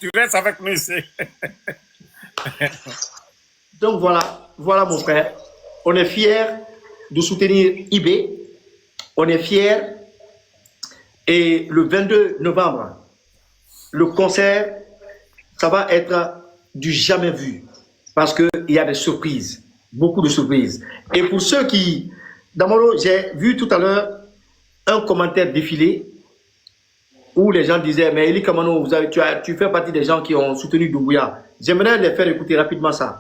Tu restes avec nous ici. Donc voilà mon frère. On est fiers de soutenir IB. On est fiers. Et le 22 novembre, le concert, ça va être du jamais vu. Parce qu'il y a des surprises. Beaucoup de surprises. Et pour ceux qui... D'abord, j'ai vu tout à l'heure un commentaire défilé où les gens disaient, mais Eli Kamano, tu fais partie des gens qui ont soutenu Doumbouya. J'aimerais les faire écouter rapidement ça.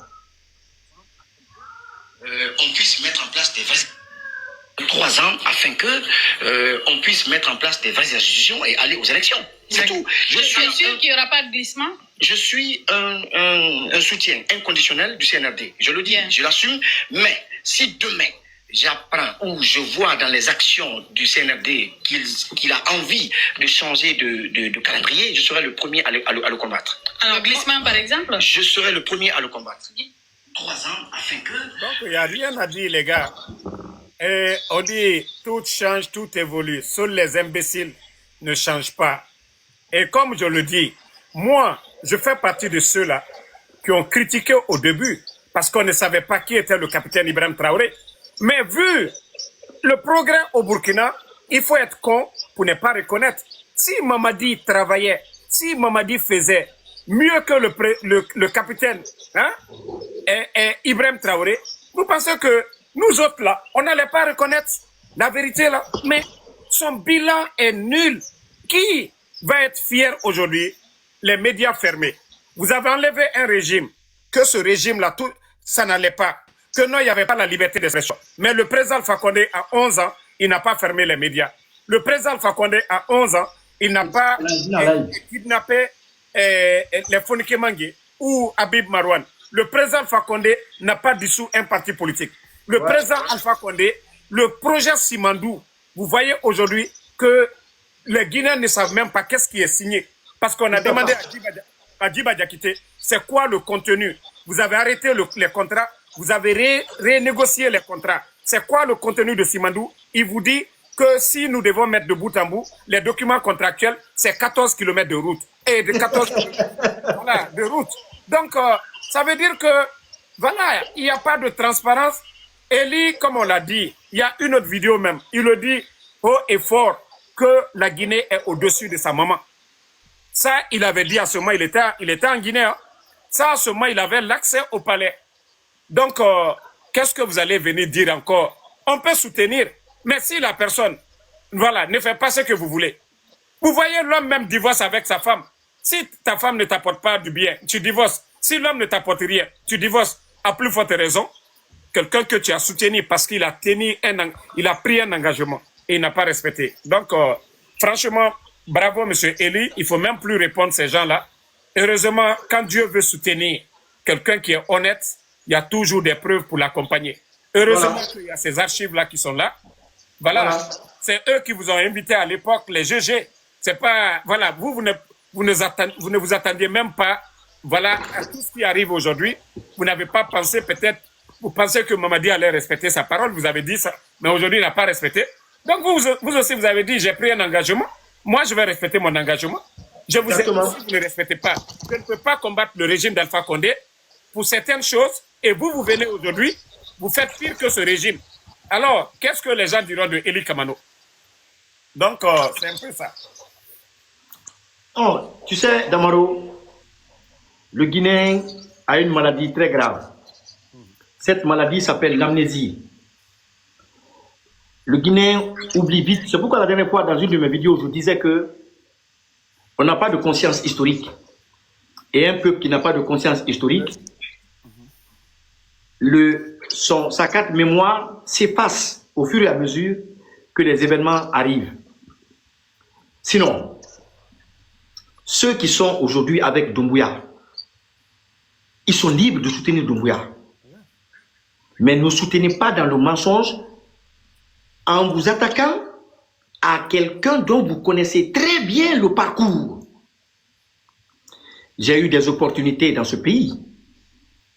On puisse mettre en place des 3 ans afin que on puisse mettre en place des vraies institutions et aller aux élections. C'est tout. Je suis sûr qu'il n'y aura pas de glissement. Je suis un soutien inconditionnel du CNRD. Je le dis, je l'assume. Mais si demain, j'apprends ou je vois dans les actions du CNRD qu'il a envie de changer de calendrier, je serai le premier à le combattre. Alors, glissement, par exemple? Je serai le premier à le combattre. 3 ans afin que... Donc, il n'y a rien à dire, les gars. Et on dit, tout change, tout évolue. Seuls les imbéciles ne changent pas. Et comme je le dis, moi, je fais partie de ceux-là qui ont critiqué au début parce qu'on ne savait pas qui était le capitaine Ibrahim Traoré. Mais vu le progrès au Burkina, il faut être con pour ne pas reconnaître. Si Mamadi travaillait, si Mamadi faisait mieux que le capitaine et Ibrahim Traoré, vous pensez que nous autres là, on n'allait pas reconnaître la vérité là. Mais son bilan est nul. Qui va être fier aujourd'hui? Les médias fermés. Vous avez enlevé un régime, que ce régime-là, tout, ça n'allait pas. Que non, il n'y avait pas la liberté d'expression. Mais le président Alpha Condé, à 11 ans, il n'a pas fermé les médias. Le président Alpha Condé, à 11 ans, il n'a pas kidnappé les Fonike Mangue ou Habib Marouane. Le président Alpha Condé n'a pas dissous un parti politique. Le président Alpha Condé, le projet Simandou, vous voyez aujourd'hui que les Guinéens ne savent même pas qu'est-ce qui est signé. Parce qu'on a demandé à Djiba Diakité, c'est quoi le contenu? Vous avez arrêté les contrats, vous avez renégocié les contrats. C'est quoi le contenu de Simandou? Il vous dit que si nous devons mettre de bout en bout, les documents contractuels, c'est 14 km de route. Et de 14 km voilà, de route. Donc, ça veut dire que, voilà, il n'y a pas de transparence. Eli, comme on l'a dit, il y a une autre vidéo même, il le dit haut et fort que la Guinée est au-dessus de sa maman. Ça, il avait dit à ce moment, il était en Guinée. Hein. Ça, à ce moment, il avait l'accès au palais. Donc, qu'est-ce que vous allez venir dire encore? On peut soutenir, mais si la personne, voilà, ne fait pas ce que vous voulez. Vous voyez l'homme même divorce avec sa femme. Si ta femme ne t'apporte pas du bien, tu divorces. Si l'homme ne t'apporte rien, tu divorces. À plus forte raison, quelqu'un que tu as soutenu parce qu'il a pris un engagement et il n'a pas respecté. Donc, franchement, bravo, monsieur Eli. Il ne faut même plus répondre à ces gens-là. Heureusement, quand Dieu veut soutenir quelqu'un qui est honnête, il y a toujours des preuves pour l'accompagner. Heureusement qu'il y a ces archives-là qui sont là. Voilà. C'est eux qui vous ont invité à l'époque, les GG. C'est pas, voilà, vous ne vous attendiez même pas, voilà, à tout ce qui arrive aujourd'hui. Vous n'avez pas pensé peut-être, vous pensez que Mamadi allait respecter sa parole, vous avez dit ça, mais aujourd'hui il n'a pas respecté. Donc vous aussi, vous avez dit, j'ai pris un engagement, moi je vais respecter mon engagement. Je vous ai dit, si vous ne respectez pas, je ne peux pas combattre le régime d'Alpha Condé pour certaines choses, et vous venez aujourd'hui, vous faites pire que ce régime. Alors, qu'est-ce que les gens diront de Eli Kamano? Donc, c'est un peu ça. Oh, tu sais, Damaro, le Guinéen a une maladie très grave. Cette maladie s'appelle l'amnésie. Le Guinéen oublie vite. C'est pourquoi la dernière fois, dans une de mes vidéos, je disais que on n'a pas de conscience historique. Et un peuple qui n'a pas de conscience historique, sa carte mémoire s'efface au fur et à mesure que les événements arrivent. Sinon, ceux qui sont aujourd'hui avec Doumbouya, ils sont libres de soutenir Doumbouya. Mais ne soutenez pas dans le mensonge en vous attaquant à quelqu'un dont vous connaissez très bien le parcours. J'ai eu des opportunités dans ce pays.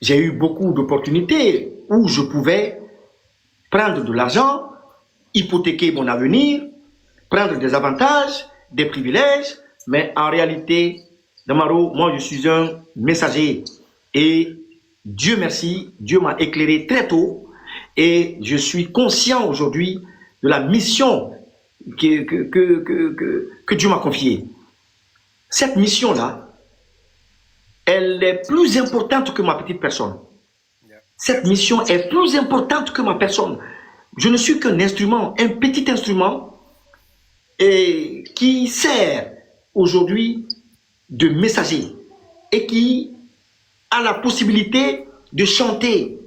J'ai eu beaucoup d'opportunités où je pouvais prendre de l'argent, hypothéquer mon avenir, prendre des avantages, des privilèges, mais en réalité, Damaro, moi je suis un messager et Dieu merci, Dieu m'a éclairé très tôt et je suis conscient aujourd'hui de la mission que Dieu m'a confiée. Cette mission-là, elle est plus importante que ma petite personne. Cette mission est plus importante que ma personne. Je ne suis qu'un instrument, un petit instrument et qui sert aujourd'hui de messager et qui a la possibilité de chanter,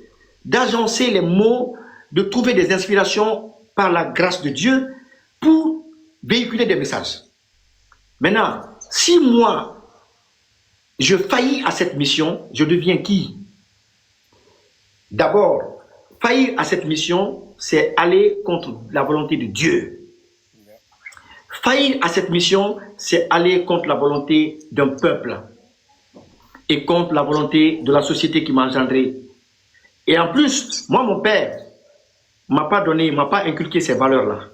d'agencer les mots, de trouver des inspirations par la grâce de Dieu pour véhiculer des messages. Maintenant, si moi, je faillis à cette mission, je deviens qui? D'abord, faillir à cette mission, c'est aller contre la volonté de Dieu. Faillir à cette mission, c'est aller contre la volonté d'un peuple et contre la volonté de la société qui m'a engendré. Et en plus, moi, mon père m'a pas inculqué ces valeurs-là.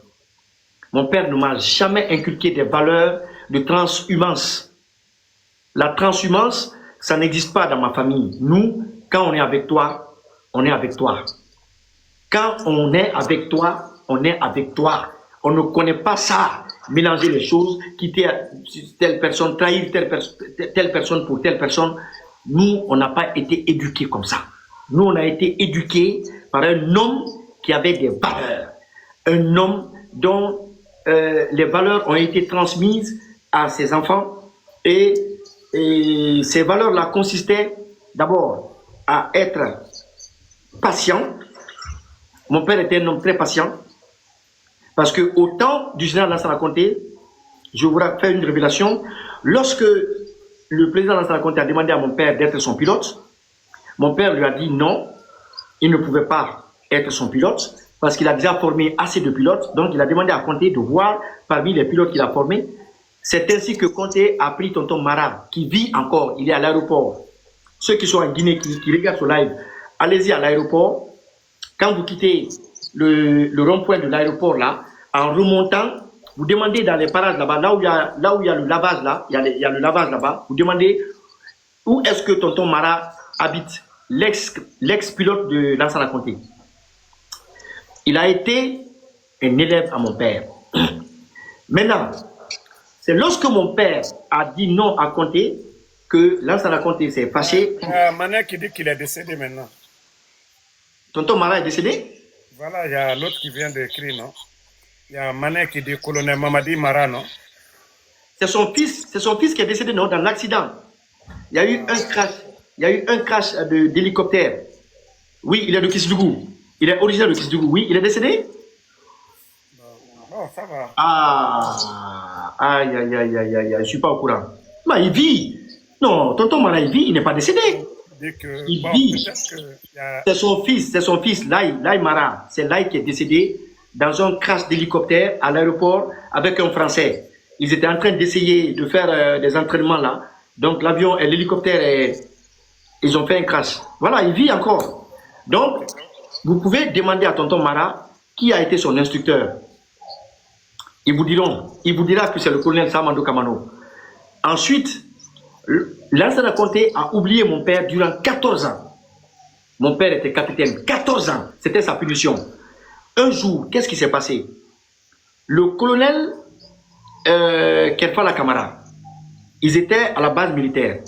Mon père ne m'a jamais inculqué des valeurs de transhumance. La transhumance, ça n'existe pas dans ma famille. Nous, quand on est avec toi, on est avec toi. Quand on est avec toi, on est avec toi. On ne connaît pas ça. Mélanger les choses, quitter telle personne, trahir telle personne pour telle personne. Nous, on n'a pas été éduqués comme ça. Nous, on a été éduqués par un homme qui avait des valeurs. Un homme dont les valeurs ont été transmises à ses enfants. Et ces valeurs-là consistaient d'abord à être patient. Mon père était un homme très patient. Parce que au temps du général Lansana Conté, je vous fais une révélation, lorsque le président Lansana Conté a demandé à mon père d'être son pilote, mon père lui a dit non, il ne pouvait pas être son pilote, parce qu'il a déjà formé assez de pilotes, donc il a demandé à Conté de voir parmi les pilotes qu'il a formés. C'est ainsi que Conté a pris tonton Mara, qui vit encore, il est à l'aéroport. Ceux qui sont en Guinée, qui regardent ce live, allez-y à l'aéroport. Quand vous quittez le rond-point de l'aéroport là, en remontant, vous demandez dans les parages là-bas, là où il y a le lavage là, il y a le lavage là-bas, vous demandez où est-ce que tonton Mara habite, l'ex-pilote de Lansana Conté. Il a été un élève à mon père. Maintenant, c'est lorsque mon père a dit non à Conté que Lansana Conté s'est fâché. Mané qui dit qu'il est décédé maintenant. Tonton Mara est décédé? Voilà, il y a l'autre qui vient d'écrire, non? Il y a Mané qui dit colonel Mamadi Mara, non? C'est son fils qui est décédé, non, dans l'accident. Il y a eu un crash d'hélicoptère. Oui, il est de Kisdougou. Il est originaire de Kisdougou. Oui, il est décédé? Bon, ça va. Ah, aïe, je suis pas au courant. Mais il vit. Non, tonton Mara, il vit, il n'est pas décédé. Il vit. C'est son fils, Lai Mara. C'est Lai qui est décédé dans un crash d'hélicoptère à l'aéroport avec un Français. Ils étaient en train d'essayer de faire des entraînements là. Donc l'avion et l'hélicoptère, ils ont fait un crash. Voilà, il vit encore. Donc, vous pouvez demander à tonton Mara qui a été son instructeur. Ils vous dira que c'est le colonel Samando Kamano. Ensuite, Lansana Conté a oublié mon père durant 14 ans. Mon père était capitaine, 14 ans, c'était sa punition. Un jour, qu'est-ce qui s'est passé? Le colonel Kerfala Kamara, ils étaient à la base militaire.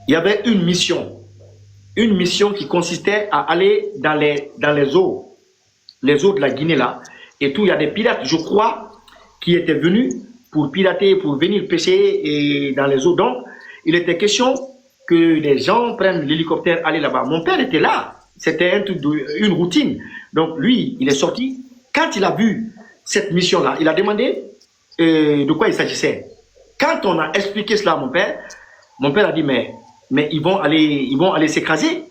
Il y avait une mission qui consistait à aller dans les eaux de la Guinée là, et tout, il y a des pirates, je crois, qui étaient venus pour pirater, pour venir pêcher dans les eaux. Donc, il était question que les gens prennent l'hélicoptère, aller là-bas. Mon père était là. C'était une routine. Donc, lui, il est sorti. Quand il a vu cette mission-là, il a demandé de quoi il s'agissait. Quand on a expliqué cela à mon père a dit, mais ils vont aller s'écraser.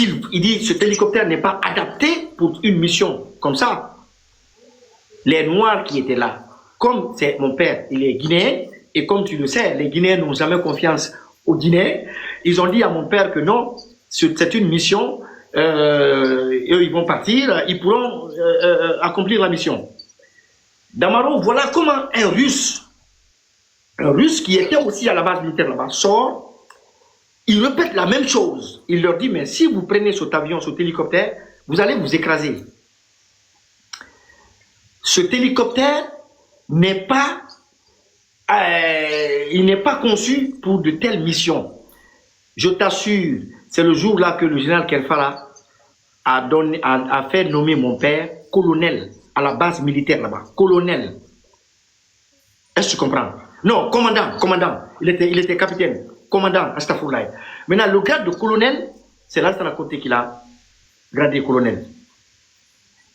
Il dit, cet hélicoptère n'est pas adapté pour une mission comme ça. Les Noirs qui étaient là, comme c'est mon père, il est guinéen, et comme tu le sais, les Guinéens n'ont jamais confiance aux Guinéens. Ils ont dit à mon père que non, c'est une mission, eux ils vont partir, ils pourront accomplir la mission. Damaro, voilà comment un Russe Un Russe qui était aussi à la base militaire là-bas sort, il répète la même chose. Il leur dit, mais si vous prenez cet avion, cet hélicoptère, vous allez vous écraser. Cet hélicoptère n'est pas, il n'est pas conçu pour de telles missions. Je t'assure, c'est le jour-là que le général Kerfala a fait nommer mon père colonel à la base militaire là-bas. Colonel. Est-ce que tu comprends? Non, commandant. Il était capitaine. Commandant, Astafoulaye. Maintenant, le grade de colonel, c'est l'Alassane Conté qu'il a gradé colonel.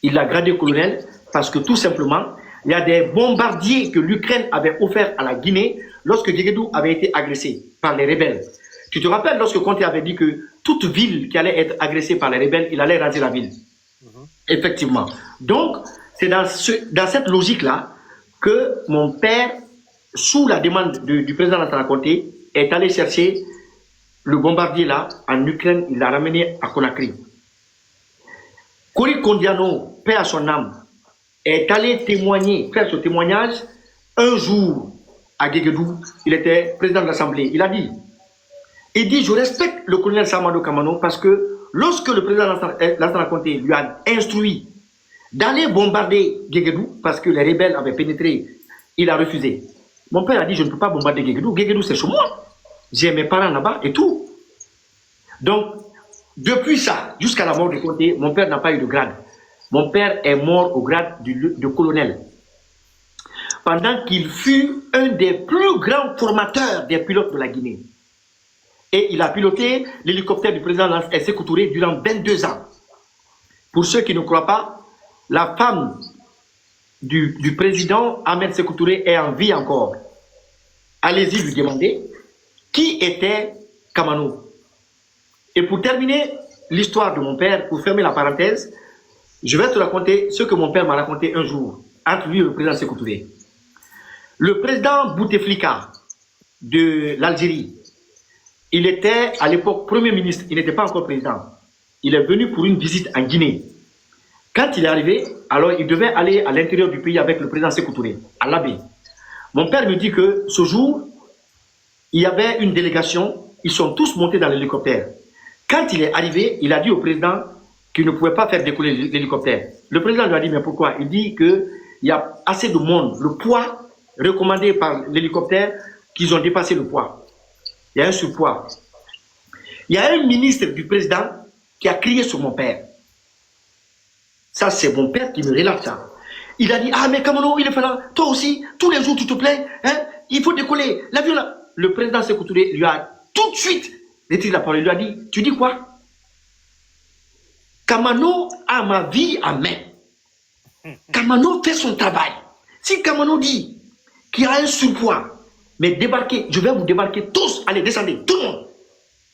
Il l'a gradé colonel parce que tout simplement, il y a des bombardiers que l'Ukraine avait offerts à la Guinée lorsque Guéguédou avait été agressé par les rebelles. Tu te rappelles lorsque Conté avait dit que toute ville qui allait être agressée par les rebelles, il allait raser la ville. Effectivement. Donc, c'est dans cette logique-là que mon père, sous la demande du président Alassane Conté, est allé chercher le bombardier là en Ukraine, il l'a ramené à Conakry. Kori Kondiano, paix à son âme, est allé témoigner, faire ce témoignage un jour à Guéguédou. Il était président de l'Assemblée. Il a dit, je respecte le colonel Samando Kamano parce que lorsque le président Alassane Conté lui a instruit d'aller bombarder Guéguédou parce que les rebelles avaient pénétré, il a refusé. Mon père a dit, je ne peux pas bombarder Guéguédou. Guéguédou, c'est chez moi. J'ai mes parents là-bas et tout. Donc, depuis ça, jusqu'à la mort de Conté, mon père n'a pas eu de grade. Mon père est mort au grade de colonel. Pendant qu'il fut un des plus grands formateurs des pilotes de la Guinée. Et il a piloté l'hélicoptère du président Sékou Touré durant 22 ans. Pour ceux qui ne croient pas, la femme du président Ahmed Sékou Touré est en vie encore. Allez-y lui demander qui était Kamano. Et pour terminer l'histoire de mon père, pour fermer la parenthèse, je vais te raconter ce que mon père m'a raconté un jour, entre lui et le président Sékou Touré. Le président Bouteflika de l'Algérie, il était à l'époque Premier ministre, il n'était pas encore président. Il est venu pour une visite en Guinée. Quand il est arrivé, alors il devait aller à l'intérieur du pays avec le président Sékou Touré, à l'Abbé. Mon père me dit que ce jour, il y avait une délégation, ils sont tous montés dans l'hélicoptère. Quand il est arrivé, il a dit au président qu'il ne pouvait pas faire décoller l'hélicoptère. Le président lui a dit, mais pourquoi? Il dit qu'il y a assez de monde, le poids recommandé par l'hélicoptère, qu'ils ont dépassé le poids. Il y a un surpoids. Il y a un ministre du président qui a crié sur mon père. Ça, c'est mon père qui me relate ça. Il a dit, ah mais Kamano, il est fait là, toi aussi, tous les jours tu te plains, hein, il faut décoller, l'avion là. Le président Sékou Touré lui a tout de suite retiré la parole, il lui a dit, tu dis quoi? Kamano a ma vie en main. Kamano fait son travail. Si Kamano dit qu'il y a un surpoids, mais débarquez, je vais vous débarquer tous, allez, descendez, tout le monde.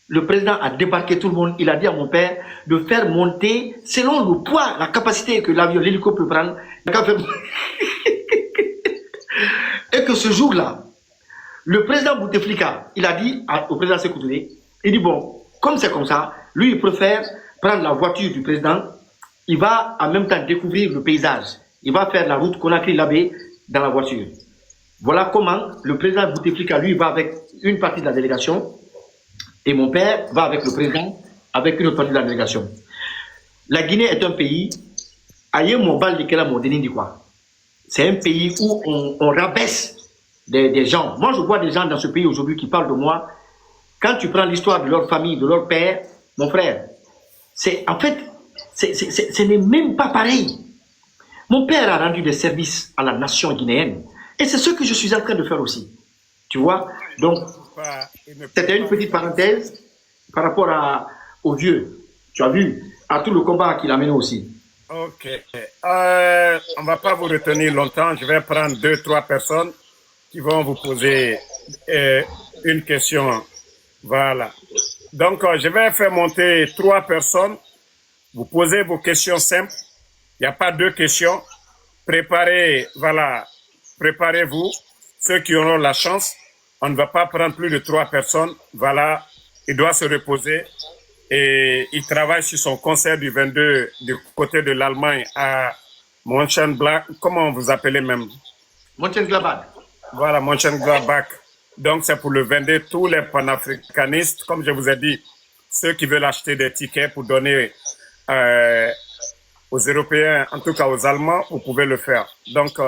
Le président a débarqué tout le monde, il a dit à mon père de faire monter, selon le poids, la capacité que l'avion, l'hélicoptère peut prendre, et que ce jour-là, le président Bouteflika, il a dit au président Sékou Touré, il dit bon, comme c'est comme ça, lui il préfère prendre la voiture du président, il va en même temps découvrir le paysage, il va faire la route Conakry-Labé dans la voiture. Voilà comment le président Bouteflika, lui, va avec une partie de la délégation, et mon père va avec le président, avec une autre partie de la délégation. La Guinée est un pays, c'est un pays où on rabaisse des gens. Moi, je vois des gens dans ce pays aujourd'hui qui parlent de moi. Quand tu prends l'histoire de leur famille, de leur père, mon frère, en fait, ce n'est même pas pareil. Mon père a rendu des services à la nation guinéenne. Et c'est ce que je suis en train de faire aussi. Tu vois? Donc, c'était une petite parenthèse par rapport au vieux. Tu as vu, à tout le combat qu'il a mené aussi. Ok. On ne va pas vous retenir longtemps. Je vais prendre 2-3 personnes qui vont vous poser une question. Voilà. Donc, je vais faire monter 3 personnes. Vous posez vos questions simples. Il n'y a pas 2 questions. Préparez, voilà. Préparez-vous. Ceux qui auront la chance, on ne va pas prendre plus de 3 personnes. Voilà. Il doit se reposer. Et il travaille sur son concert du 22 du côté de l'Allemagne à Mönchengladbach. Comment vous appelez même? Mönchengladbach. Voilà, Mönchengladbach. Donc, c'est pour le 22, tous les panafricanistes, comme je vous ai dit, ceux qui veulent acheter des tickets pour donner aux Européens, en tout cas aux Allemands, vous pouvez le faire. Donc,